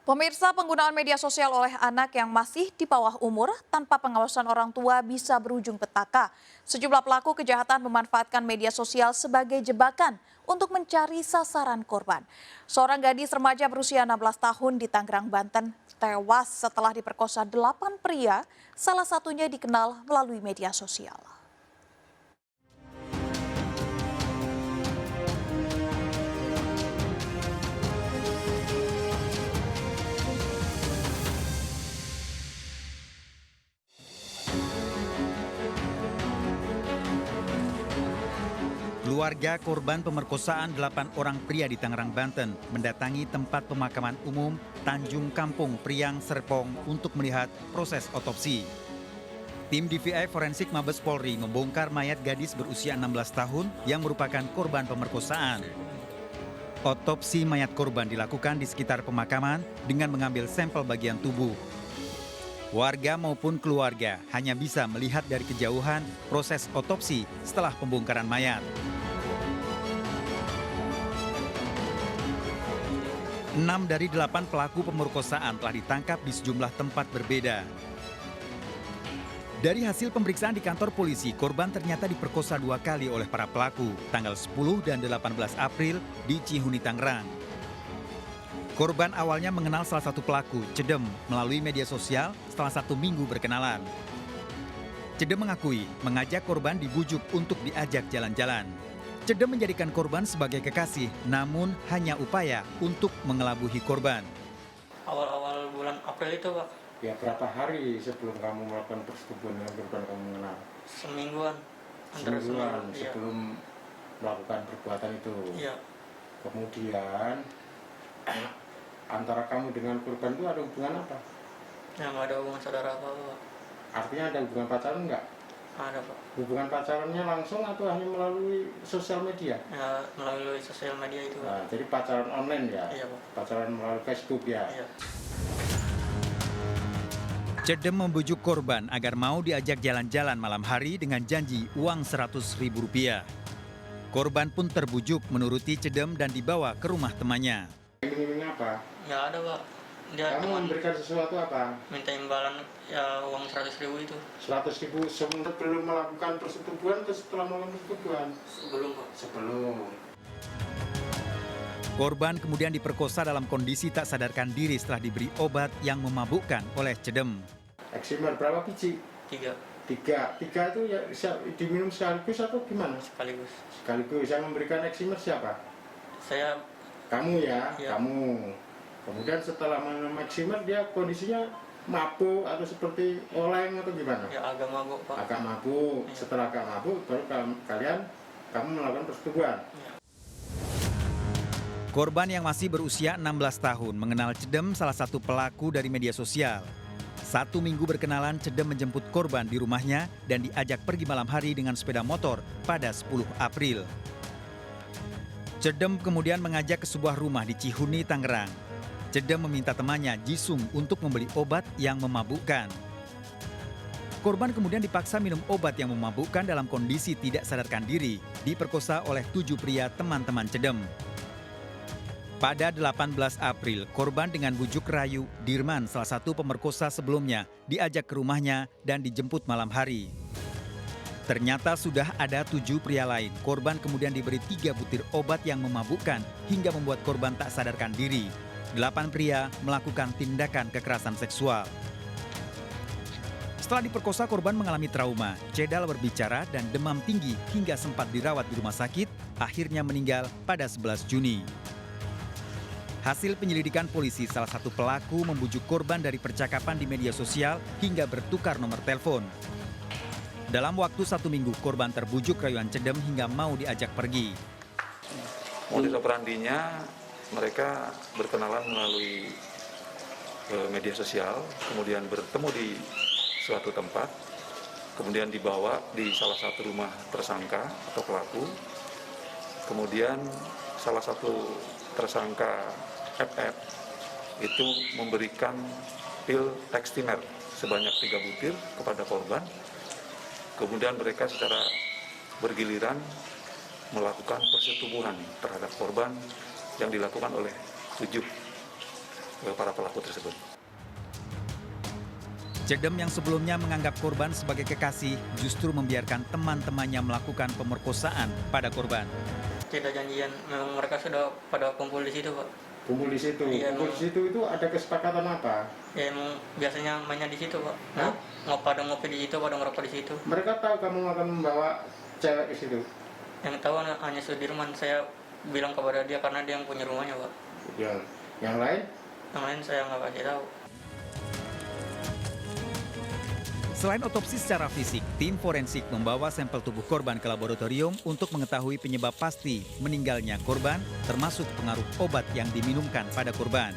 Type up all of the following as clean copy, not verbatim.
Pemirsa, penggunaan media sosial oleh anak yang masih di bawah umur tanpa pengawasan orang tua bisa berujung petaka. Sejumlah pelaku kejahatan memanfaatkan media sosial sebagai jebakan untuk mencari sasaran korban. Seorang gadis remaja berusia 16 tahun di Tangerang, Banten tewas setelah diperkosa 8 pria, salah satunya dikenal melalui media sosial. Keluarga korban pemerkosaan 8 orang pria di Tangerang, Banten mendatangi tempat pemakaman umum Tanjung Kampung, Priang, Serpong untuk melihat proses otopsi. Tim DVI Forensik Mabes Polri membongkar mayat gadis berusia 16 tahun yang merupakan korban pemerkosaan. Otopsi mayat korban dilakukan di sekitar pemakaman dengan mengambil sampel bagian tubuh. Warga maupun keluarga hanya bisa melihat dari kejauhan proses otopsi setelah pembongkaran mayat. 6 dari 8 pelaku pemerkosaan telah ditangkap di sejumlah tempat berbeda. Dari hasil pemeriksaan di kantor polisi, korban ternyata diperkosa 2 kali oleh para pelaku, tanggal 10 dan 18 April di Cihuni, Tangerang. Korban awalnya mengenal salah satu pelaku, Cedem, melalui media sosial setelah 1 minggu berkenalan. Cedem mengakui mengajak korban dibujuk untuk diajak jalan-jalan. Cedem menjadikan korban sebagai kekasih, namun hanya upaya untuk mengelabuhi korban. Awal-awal bulan April itu, Pak. Ya, berapa hari sebelum kamu melakukan persetubuhan dengan korban kamu mengenal? Semingguan. Semingguan sebelum melakukan perbuatan itu. Iya. Kemudian antara kamu dengan korban itu ada hubungan apa? Ya, nggak ada hubungan saudara apa-apa, Pak. Artinya ada hubungan pacaran enggak? Ada, Pak. Hubungan pacarannya langsung atau hanya melalui sosial media? Ya, melalui sosial media itu, Pak. Nah, jadi pacaran online ya? Iya, Pak. Pacaran melalui Facebook ya? Iya. Cedem membujuk korban agar mau diajak jalan-jalan malam hari dengan janji uang Rp100.000. Korban pun terbujuk menuruti Cedem dan dibawa ke rumah temannya. Iming-iming apa? Nggak ada, Pak. Dia Kamu memberikan sesuatu apa? minta imbalan ya uang 100.000 itu. 100.000 sebelum melakukan persetubuhan atau setelah melakukan persetubuhan? Sebelum, Pak. Sebelum. Korban kemudian diperkosa dalam kondisi tak sadarkan diri setelah diberi obat yang memabukkan oleh Cedem. Eksimer berapa biji? 3 Tiga itu ya diminum sekaligus atau gimana? sekaligus. Sekaligus. Yang memberikan eksimer siapa? Saya Kamu ya, Iya. kamu. Kemudian setelah minum eksimer dia kondisinya mabuk atau seperti oleng atau gimana? ya agak mabuk, Pak. Agak mabuk. Iya. Setelah agak mabuk baru kamu melakukan persetubuhan. Ya. Korban yang masih berusia 16 tahun mengenal Cedem, salah satu pelaku dari media sosial. 1 minggu berkenalan, Cedem menjemput korban di rumahnya dan diajak pergi malam hari dengan sepeda motor pada 10 April. Cedem kemudian mengajak ke sebuah rumah di Cihuni, Tangerang. Cedem meminta temannya Jisung untuk membeli obat yang memabukkan. Korban kemudian dipaksa minum obat yang memabukkan dalam kondisi tidak sadarkan diri, diperkosa oleh 7 pria teman-teman Cedem. Pada 18 April, korban dengan bujuk rayu Dirman, salah satu pemerkosa sebelumnya, diajak ke rumahnya dan dijemput malam hari. Ternyata sudah ada 7 pria lain. Korban kemudian diberi 3 butir obat yang memabukkan hingga membuat korban tak sadarkan diri. 8 pria melakukan tindakan kekerasan seksual. Setelah diperkosa, korban mengalami trauma, cedal berbicara dan demam tinggi hingga sempat dirawat di rumah sakit, akhirnya meninggal pada 11 Juni. Hasil penyelidikan polisi, salah satu pelaku membujuk korban dari percakapan di media sosial hingga bertukar nomor telepon. Dalam waktu 1 minggu, korban terbujuk rayuan Cedem hingga mau diajak pergi. Modus operandinya mereka berkenalan melalui media sosial, kemudian bertemu di suatu tempat, kemudian dibawa di salah satu rumah tersangka atau pelaku, kemudian salah satu tersangka FF itu memberikan pil Extimer sebanyak 3 butir kepada korban. Kemudian mereka secara bergiliran melakukan persetubuhan terhadap korban yang dilakukan oleh 7 para pelaku tersebut. Cedem yang sebelumnya menganggap korban sebagai kekasih justru membiarkan teman-temannya melakukan pemerkosaan pada korban. Tidak janjian, memang mereka sudah pada kumpul di situ, Pak. Kumpul di situ. Iya, Kumpul di situ itu ada kesepakatan apa? Ya emang biasanya mainnya di situ, Pak. Hah? Pada ngopi di situ, pada ngerokok di situ. Mereka tahu kamu akan membawa cewek ke situ. Yang tahu hanya Sudirman. Saya bilang kepada dia karena dia yang punya rumahnya, Pak. Yang lain? Yang lain saya nggak kasih tahu. Selain otopsi secara fisik, tim forensik membawa sampel tubuh korban ke laboratorium untuk mengetahui penyebab pasti meninggalnya korban, termasuk pengaruh obat yang diminumkan pada korban.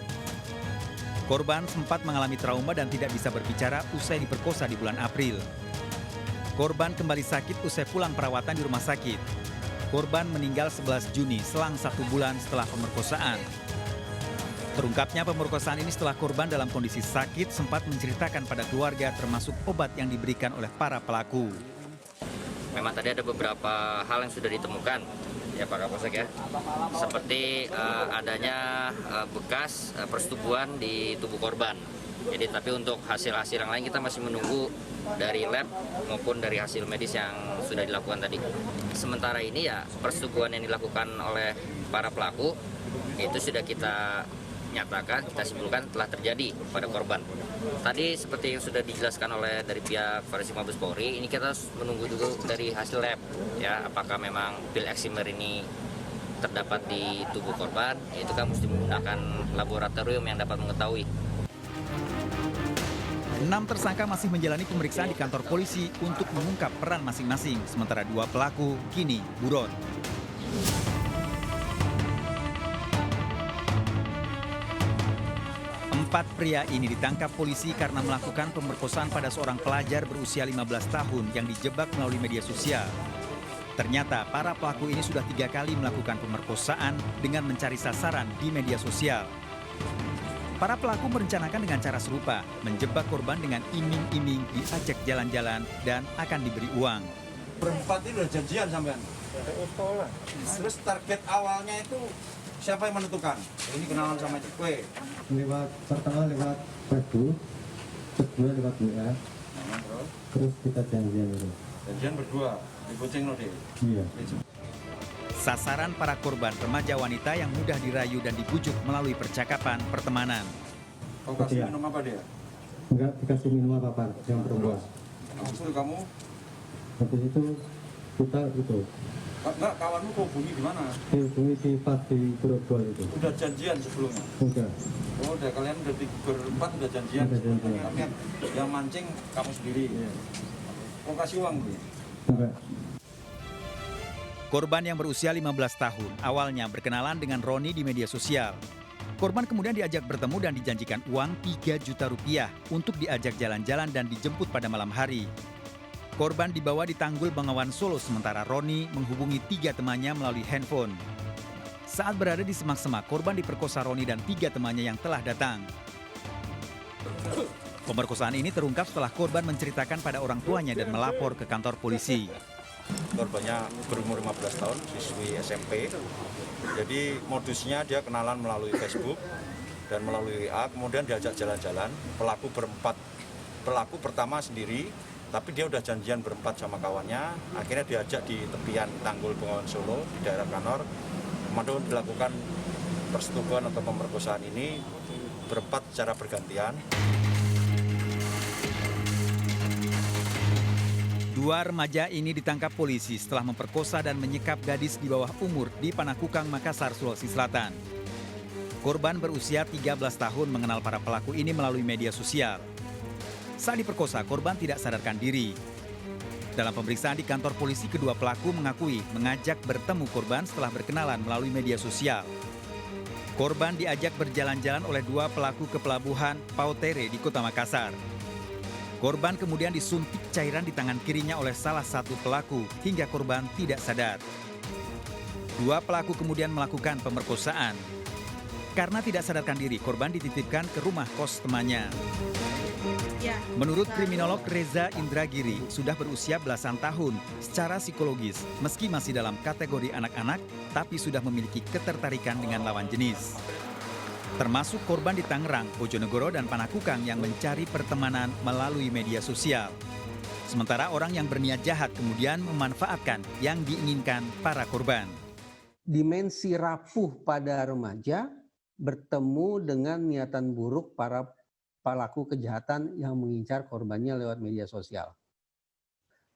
Korban sempat mengalami trauma dan tidak bisa berbicara usai diperkosa di bulan April. Korban kembali sakit usai pulang perawatan di rumah sakit. Korban meninggal 11 Juni selang 1 bulan setelah pemerkosaan. Terungkapnya pemerkosaan ini setelah korban dalam kondisi sakit sempat menceritakan pada keluarga termasuk obat yang diberikan oleh para pelaku. Memang tadi ada beberapa hal yang sudah ditemukan ya Pak Kapolsek ya, seperti adanya bekas persetubuhan di tubuh korban. Jadi tapi untuk hasil-hasil yang lain kita masih menunggu dari lab maupun dari hasil medis yang sudah dilakukan tadi. Sementara ini ya persetubuhan yang dilakukan oleh para pelaku itu sudah kita nyatakan, kita simpulkan telah terjadi pada korban. Tadi seperti yang sudah dijelaskan oleh dari pihak Forensik Mabes Polri, ini kita menunggu juga dari hasil lab ya, apakah memang pil eksimer ini terdapat di tubuh korban, itu kan mesti menggunakan laboratorium yang dapat mengetahui. 6 tersangka masih menjalani pemeriksaan di kantor polisi untuk mengungkap peran masing-masing, sementara 2 pelaku kini buron. Empat pria ini ditangkap polisi karena melakukan pemerkosaan pada seorang pelajar berusia 15 tahun yang dijebak melalui media sosial. Ternyata para pelaku ini sudah 3 kali melakukan pemerkosaan dengan mencari sasaran di media sosial. Para pelaku merencanakan dengan cara serupa, menjebak korban dengan iming-iming diajak jalan-jalan dan akan diberi uang. Berempat itu udah janjian sampean. Terus target awalnya itu siapa yang menentukan? Ini kenalan sama Cekwe. Pertama lewat Facebook, kedua lewat WA, terus kita janjian itu. Janjian berdua, di Boceng Node. Iya. Sasaran para korban remaja wanita yang mudah dirayu dan dibujuk melalui percakapan pertemanan. Kau kasih Iya. minum apa dia? Enggak dikasih minum apa-apa, yang perempuan. Habis itu kamu, Habis itu kita itu enggak, kawanmu kau hubungi di mana? dihubungi di Pati Grogol itu. Udah janjian sebelumnya? Udah. Oh, udah kalian udah berempat udah janjian. Udah janjian. Tapi yang mancing kamu sendiri. Iya. Kau kasih uang dia? Enggak. Korban yang berusia 15 tahun awalnya berkenalan dengan Roni di media sosial. Korban kemudian diajak bertemu dan dijanjikan uang 3 juta rupiah untuk diajak jalan-jalan dan dijemput pada malam hari. Korban dibawa di Tanggul Bengawan Solo sementara Roni menghubungi 3 temannya melalui handphone. Saat berada di semak-semak, korban diperkosa Roni dan 3 temannya yang telah datang. Pemerkosaan ini terungkap setelah korban menceritakan pada orang tuanya dan melapor ke kantor polisi. Korbannya berumur 15 tahun, siswi SMP. Jadi modusnya dia kenalan melalui Facebook dan melalui WA, kemudian diajak jalan-jalan. Pelaku berempat, pelaku pertama sendiri, tapi dia udah janjian berempat sama kawannya. Akhirnya diajak di tepian Tanggul Bengawan Solo di daerah Kanor. Kemudian dilakukan persetubuhan atau pemerkosaan ini berempat secara bergantian. 2 remaja ini ditangkap polisi setelah memperkosa dan menyekap gadis di bawah umur di Panakukang, Makassar, Sulawesi Selatan. Korban berusia 13 tahun mengenal para pelaku ini melalui media sosial. Saat diperkosa, korban tidak sadarkan diri. Dalam pemeriksaan di kantor polisi, kedua pelaku mengakui mengajak bertemu korban setelah berkenalan melalui media sosial. Korban diajak berjalan-jalan oleh 2 pelaku ke pelabuhan Pautere di Kota Makassar. Korban kemudian disuntik cairan di tangan kirinya oleh salah satu pelaku hingga korban tidak sadar. 2 pelaku kemudian melakukan pemerkosaan. Karena tidak sadarkan diri, korban dititipkan ke rumah kos temannya. Menurut kriminolog Reza Indragiri, sudah berusia belasan tahun secara psikologis, meski masih dalam kategori anak-anak, tapi sudah memiliki ketertarikan dengan lawan jenis. termasuk korban di Tangerang, Bojonegoro, dan Panakukang yang mencari pertemanan melalui media sosial. Sementara orang yang berniat jahat kemudian memanfaatkan yang diinginkan para korban. Dimensi rapuh pada remaja bertemu dengan niatan buruk para pelaku kejahatan yang mengincar korbannya lewat media sosial.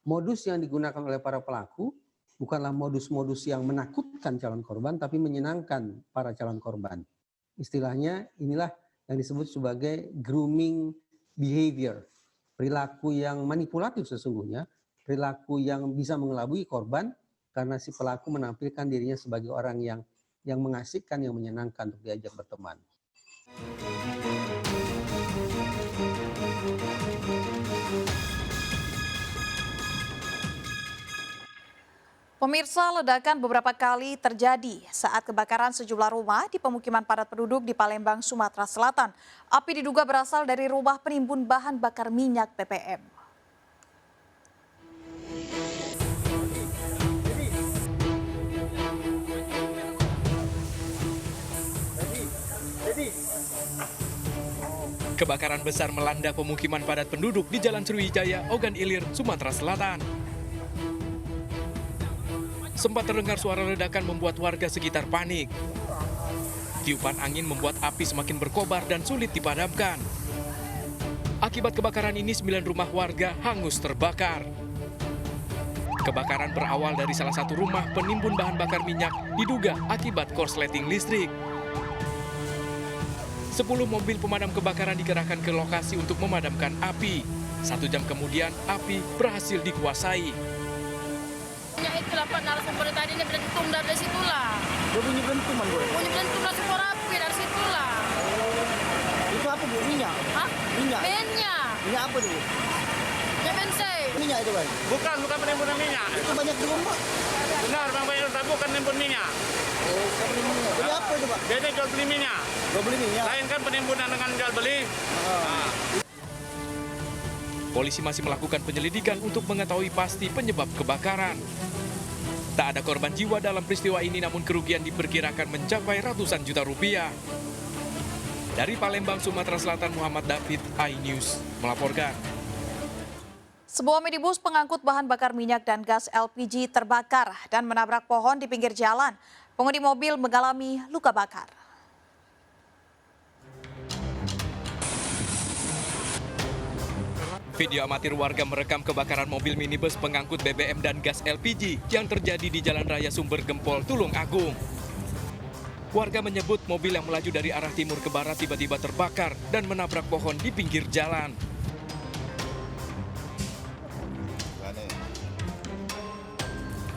Modus yang digunakan oleh para pelaku bukanlah modus-modus yang menakutkan calon korban, tapi menyenangkan para calon korban. Istilahnya inilah yang disebut sebagai grooming behavior, perilaku yang manipulatif sesungguhnya, perilaku yang bisa mengelabui korban karena si pelaku menampilkan dirinya sebagai orang yang mengasihkan, yang menyenangkan untuk diajak berteman. Pemirsa, ledakan beberapa kali terjadi saat kebakaran sejumlah rumah di pemukiman padat penduduk di Palembang, Sumatera Selatan. Api diduga berasal dari rumah penimbun bahan bakar minyak BBM. Kebakaran besar melanda pemukiman padat penduduk di Jalan Sriwijaya, Ogan Ilir, Sumatera Selatan. Sempat terdengar suara ledakan membuat warga sekitar panik. Tiupan angin membuat api semakin berkobar dan sulit dipadamkan. Akibat kebakaran ini 9 rumah warga hangus terbakar. Kebakaran berawal dari salah satu rumah penimbun bahan bakar minyak diduga akibat korsleting listrik. 10 mobil pemadam kebakaran dikerahkan ke lokasi untuk memadamkan api. 1 jam kemudian api berhasil dikuasai. Itu dapat narasumber tadi ini berentung dari situlah. Bunyi berentuman, Bu? Bunyi berentung dari sumber api dari situlah. Itu apa, Bu? Minyak? Hah? Minyak? Minyak apa, Bu? Minyak bensin. Minyak itu, Bang? Bukan penimbunan minyak. Itu banyak di rumah? Benar, Bang Bayar, tapi bukan penimbun minyak. Oh, bukan penimbun minyak. Beli apa itu, Pak? Beda jual beli minyak. Jual beli minyak? Lain kan penimbunan dengan jual beli. Polisi masih melakukan penyelidikan untuk mengetahui pasti penyebab kebakaran. Tak ada korban jiwa dalam peristiwa ini, namun kerugian diperkirakan mencapai ratusan juta rupiah. Dari Palembang, Sumatera Selatan, Muhammad David, iNews melaporkan. Sebuah minibus pengangkut bahan bakar minyak dan gas LPG terbakar dan menabrak pohon di pinggir jalan. Pengemudi mobil mengalami luka bakar. Video amatir warga merekam kebakaran mobil minibus pengangkut BBM dan gas LPG yang terjadi di Jalan Raya Sumber Gempol, Tulung Agung. Warga menyebut mobil yang melaju dari arah timur ke barat tiba-tiba terbakar dan menabrak pohon di pinggir jalan.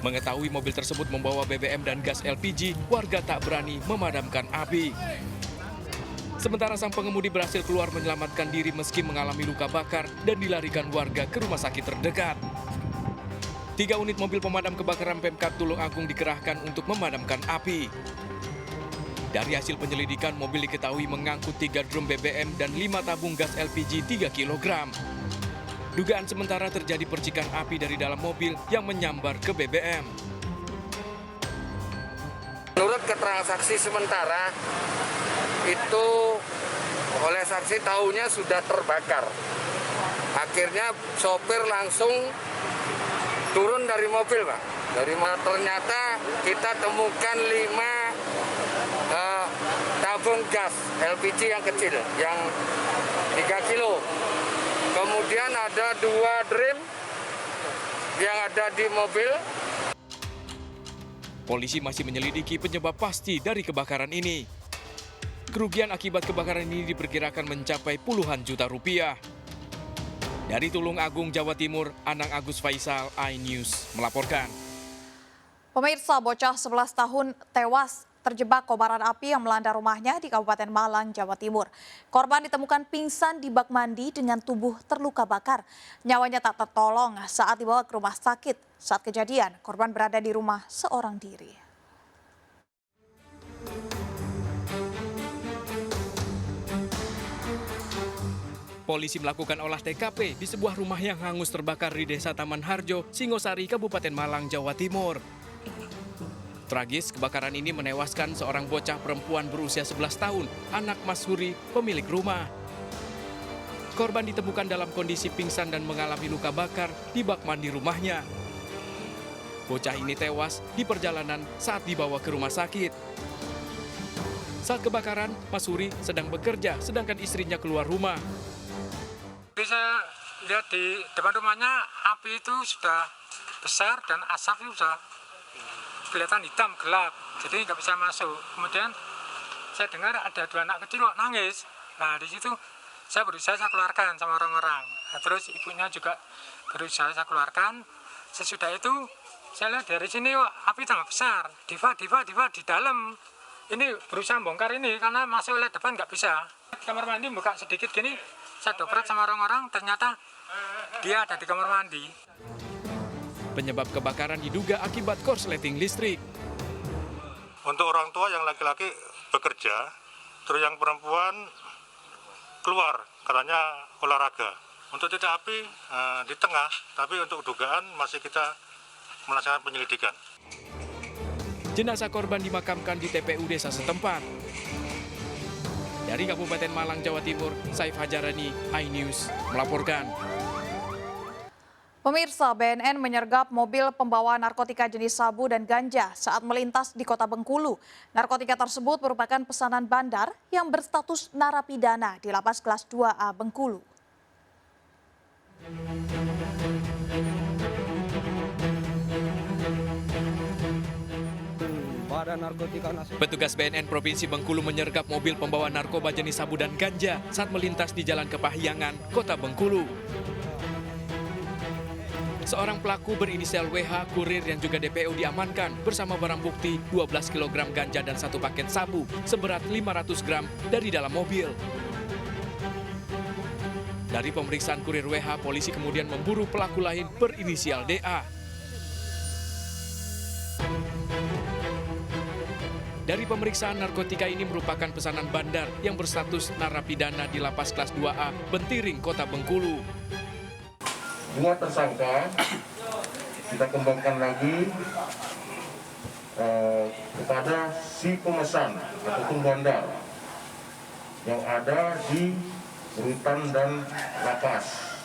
Mengetahui mobil tersebut membawa BBM dan gas LPG, warga tak berani memadamkan api. Sementara sang pengemudi berhasil keluar menyelamatkan diri meski mengalami luka bakar dan dilarikan warga ke rumah sakit terdekat. 3 unit mobil pemadam kebakaran Pemkab Tulung Agung dikerahkan untuk memadamkan api. Dari hasil penyelidikan, mobil diketahui mengangkut 3 drum BBM dan 5 tabung gas LPG 3 kg. Dugaan sementara terjadi percikan api dari dalam mobil yang menyambar ke BBM. Menurut keterangan saksi sementara, itu oleh saksi tahunya sudah terbakar. Akhirnya sopir langsung turun dari mobil, Pak. Ternyata kita temukan 5 tabung gas LPG yang kecil, yang 3 kilo. Kemudian ada 2 drum yang ada di mobil. Polisi masih menyelidiki penyebab pasti dari kebakaran ini. Kerugian akibat kebakaran ini diperkirakan mencapai puluhan juta rupiah. Dari Tulung Agung, Jawa Timur, Anang Agus Faisal, iNews melaporkan. Pemirsa, bocah 11 tahun tewas terjebak kobaran api yang melanda rumahnya di Kabupaten Malang, Jawa Timur. Korban ditemukan pingsan di bak mandi dengan tubuh terluka bakar. Nyawanya tak tertolong saat dibawa ke rumah sakit. Saat kejadian, korban berada di rumah seorang diri. Polisi melakukan olah TKP di sebuah rumah yang hangus terbakar di Desa Taman Harjo, Singosari, Kabupaten Malang, Jawa Timur. Tragis, kebakaran ini menewaskan seorang bocah perempuan berusia 11 tahun, anak Mas Huri, pemilik rumah. Korban ditemukan dalam kondisi pingsan dan mengalami luka bakar di bak mandi rumahnya. Bocah ini tewas di perjalanan saat dibawa ke rumah sakit. Saat kebakaran, Mas Huri sedang bekerja, sedangkan istrinya keluar rumah. Saya lihat di depan rumahnya api itu sudah besar dan asap itu sudah kelihatan hitam gelap, jadi nggak bisa masuk. Kemudian saya dengar ada 2 anak kecil nangis. Nah di situ saya berusaha saya keluarkan sama orang-orang. Nah, terus ibunya juga berusaha saya keluarkan. Sesudah itu saya lihat dari sini api sangat besar. Diva di dalam. Ini berusaha bongkar ini karena masuk oleh depan nggak bisa. Kamar mandi buka sedikit gini, saya dobrak sama orang-orang. Ternyata dia ada di kamar mandi. Penyebab kebakaran diduga akibat korsleting listrik. Untuk orang tua yang laki-laki bekerja, terus yang perempuan keluar, katanya olahraga. Untuk titik api di tengah, tapi untuk dugaan masih kita melaksanakan penyelidikan. Jenazah korban dimakamkan di TPU desa setempat. Dari Kabupaten Malang, Jawa Timur, Saif Hajarani, iNews melaporkan. Pemirsa, BNN menyergap mobil pembawa narkotika jenis sabu dan ganja saat melintas di Kota Bengkulu. Narkotika tersebut merupakan pesanan bandar yang berstatus narapidana di Lapas Kelas 2A Bengkulu. Petugas BNN Provinsi Bengkulu menyergap mobil pembawa narkoba jenis sabu dan ganja saat melintas di Jalan Kepahyangan, Kota Bengkulu. Seorang pelaku berinisial WH, kurir yang juga DPO diamankan bersama barang bukti 12 kg ganja dan 1 paket sabu seberat 500 gram dari dalam mobil. Dari pemeriksaan kurir WH, polisi kemudian memburu pelaku lain berinisial DA. Dari pemeriksaan, narkotika ini merupakan pesanan bandar yang berstatus narapidana di Lapas Kelas 2A Bentiring, Kota Bengkulu. 2 tersangka kita kembangkan lagi kepada si pemesan ataupun bandar yang ada di rutan dan lapas.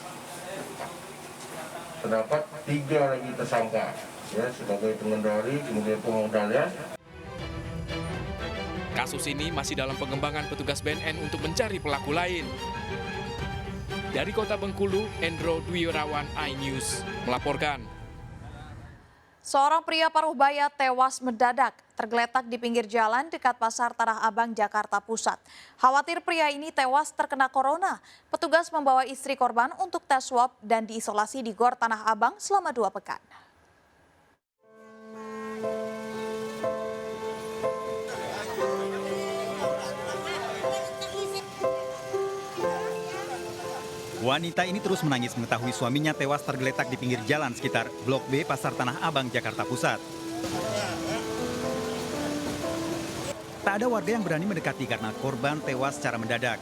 Terdapat 3 lagi tersangka ya, sebagai pengendali kemudian pemodalnya. Kasus ini masih dalam pengembangan petugas BNN untuk mencari pelaku lain. Dari Kota Bengkulu, Endro Dwi Wirawan, iNews melaporkan. Seorang pria paruh baya tewas mendadak tergeletak di pinggir jalan dekat Pasar Tanah Abang, Jakarta Pusat. Khawatir pria ini tewas terkena corona, petugas membawa istri korban untuk tes swab dan diisolasi di Gor Tanah Abang selama 2 pekan. Wanita ini terus menangis mengetahui suaminya tewas tergeletak di pinggir jalan sekitar Blok B Pasar Tanah Abang, Jakarta Pusat. Tak ada warga yang berani mendekati karena korban tewas secara mendadak.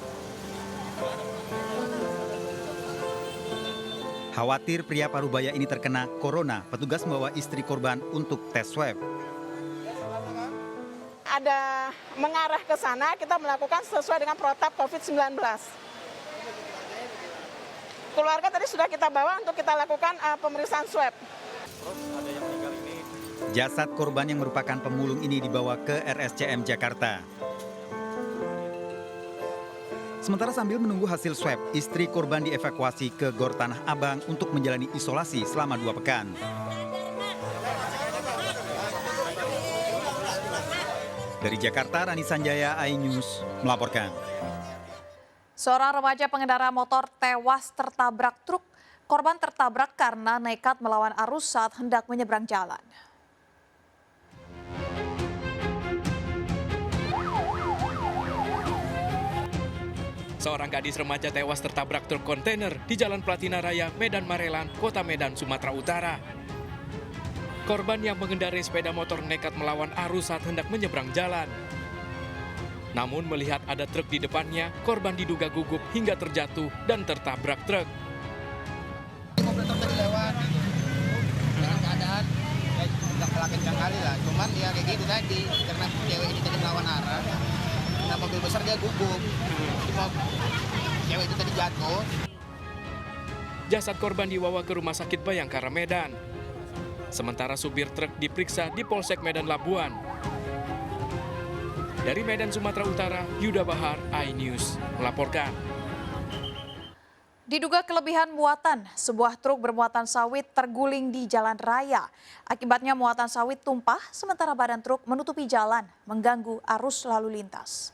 Khawatir pria parubaya ini terkena corona, petugas membawa istri korban untuk tes swab. Ada mengarah ke sana, kita melakukan sesuai dengan protap COVID-19. Keluarga tadi sudah kita bawa untuk kita lakukan pemeriksaan swab. Jasad korban yang merupakan pemulung ini dibawa ke RSCM Jakarta. Sementara sambil menunggu hasil swab, istri korban dievakuasi ke Gor Tanah Abang untuk menjalani isolasi selama 2 pekan. Dari Jakarta, Rani Sanjaya, iNews melaporkan. Seorang remaja pengendara motor tewas tertabrak truk. Korban tertabrak karena nekat melawan arus saat hendak menyeberang jalan. Seorang gadis remaja tewas tertabrak truk kontainer di Jalan Platina Raya, Medan Marelan, Kota Medan, Sumatera Utara. Korban yang mengendarai sepeda motor nekat melawan arus saat hendak menyeberang jalan. Namun melihat ada truk di depannya, korban diduga gugup hingga terjatuh dan tertabrak truk. Mobil truk tadi lewat gitu. Dengan keadaan nggak kalah kencang kali lah. Cuman ya kayak gitu tadi, karena cewek ini tadi melawan arah, nah mobil besar dia gugup. Cuma cewek itu tadi jatuh. Jasad korban dibawa ke Rumah Sakit Bayangkara Medan. Sementara supir truk diperiksa di Polsek Medan Labuan. Dari Medan, Sumatera Utara, Yuda Bahar, iNews melaporkan. Diduga kelebihan muatan, sebuah truk bermuatan sawit terguling di jalan raya. Akibatnya muatan sawit tumpah, sementara badan truk menutupi jalan, mengganggu arus lalu lintas.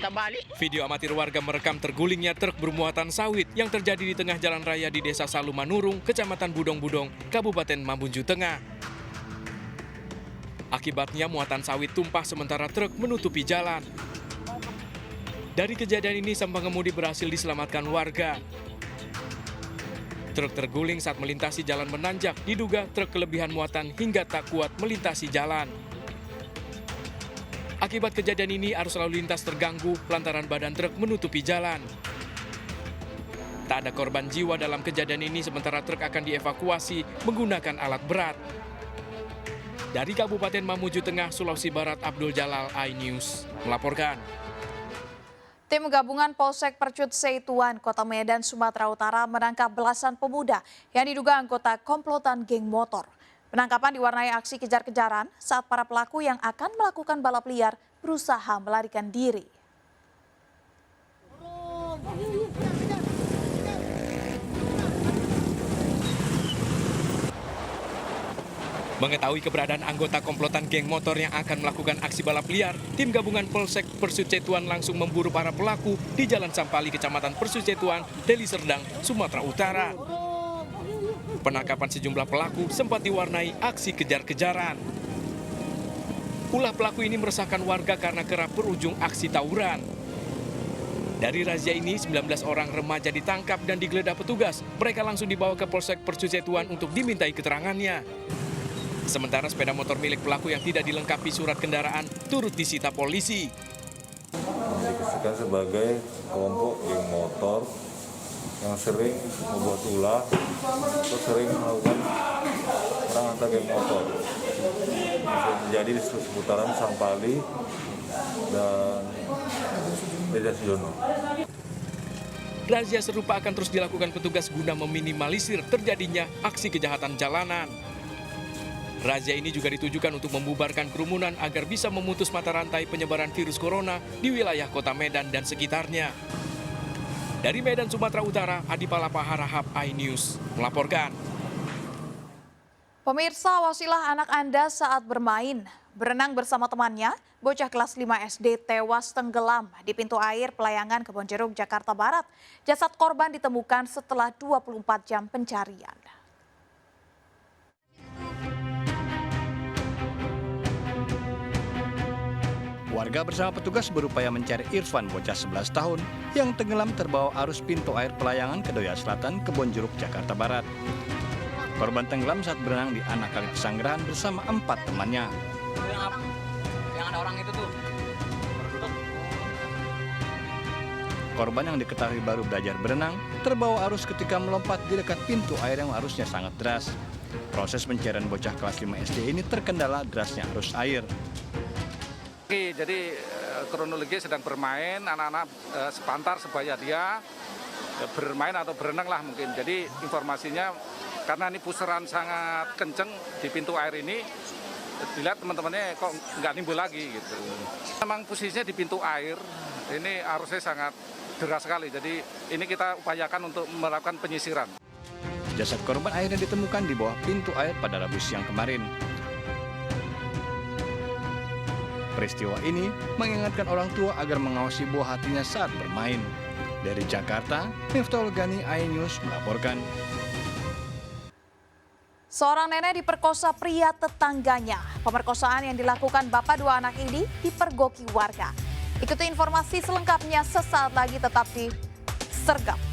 Kembali. Video amatir warga merekam tergulingnya truk bermuatan sawit yang terjadi di tengah jalan raya di Desa Salumanurung, Kecamatan Budong-Budong, Kabupaten Mamuju Tengah. Akibatnya muatan sawit tumpah sementara truk menutupi jalan. Dari kejadian ini, sang pengemudi berhasil diselamatkan warga. Truk terguling saat melintasi jalan menanjak, diduga truk kelebihan muatan hingga tak kuat melintasi jalan. Akibat kejadian ini, arus lalu lintas terganggu lantaran badan truk menutupi jalan. Tak ada korban jiwa dalam kejadian ini, sementara truk akan dievakuasi menggunakan alat berat. Dari Kabupaten Mamuju Tengah, Sulawesi Barat, Abdul Jalal, iNews melaporkan. Tim gabungan Polsek Percut Seituan, Kota Medan, Sumatera Utara menangkap belasan pemuda yang diduga anggota komplotan geng motor. Penangkapan diwarnai aksi kejar-kejaran saat para pelaku yang akan melakukan balap liar berusaha melarikan diri. Mengetahui keberadaan anggota komplotan geng motor yang akan melakukan aksi balap liar, tim gabungan Polsek Percut Seituan langsung memburu para pelaku di Jalan Sampali, Kecamatan Percut Seituan, Deli Serdang, Sumatera Utara. Penangkapan sejumlah pelaku sempat diwarnai aksi kejar-kejaran. Ulah pelaku ini meresahkan warga karena kerap berujung aksi tawuran. Dari razia ini, 19 orang remaja ditangkap dan digeledah petugas. Mereka langsung dibawa ke Polsek Percut Seituan untuk dimintai keterangannya. Sementara sepeda motor milik pelaku yang tidak dilengkapi surat kendaraan turut disita polisi. Dikisahkan sebagai kelompok geng motor yang sering membuat ulah atau sering melakukan perang antar geng motor. Terjadi di seputaran Sampali dan Desa Siono. Razia serupa akan terus dilakukan petugas guna meminimalisir terjadinya aksi kejahatan jalanan. Razia ini juga ditujukan untuk membubarkan kerumunan agar bisa memutus mata rantai penyebaran virus corona di wilayah Kota Medan dan sekitarnya. Dari Medan, Sumatera Utara, Adi Palapa Harahap, iNews melaporkan. Pemirsa, awasilah anak Anda saat bermain. Berenang bersama temannya, bocah kelas 5 SD tewas tenggelam di pintu air Pelayangan Kebonjeruk, Jakarta Barat. Jasad korban ditemukan setelah 24 jam pencarian. Warga bersama petugas berupaya mencari Irfan, bocah 11 tahun, yang tenggelam terbawa arus pintu air Pelayangan Kedoya Selatan, Kebonjeruk, Jakarta Barat. Korban tenggelam saat berenang di anak kali Pesanggerahan bersama 4 temannya. Yang ada orang itu tuh. Korban yang diketahui baru belajar berenang terbawa arus ketika melompat di dekat pintu air yang arusnya sangat deras. Proses pencarian bocah kelas 5 SD ini terkendala derasnya arus air. Jadi kronologi sedang bermain, anak-anak sepantar sebaya dia bermain atau berenang lah mungkin. Jadi informasinya karena ini pusaran sangat kenceng di pintu air ini, dilihat teman-temannya kok nggak nimbul lagi gitu. Memang posisinya di pintu air, ini arusnya sangat deras sekali. Jadi ini kita upayakan untuk melakukan penyisiran. Jasad korban akhirnya ditemukan di bawah pintu air pada Rabu siang kemarin. Peristiwa ini mengingatkan orang tua agar mengawasi buah hatinya saat bermain. Dari Jakarta, Miftahul Gani, iNews melaporkan. Seorang nenek diperkosa pria tetangganya. Pemerkosaan yang dilakukan bapak 2 anak ini dipergoki warga. Ikuti informasi selengkapnya sesaat lagi, tetap di Sergap.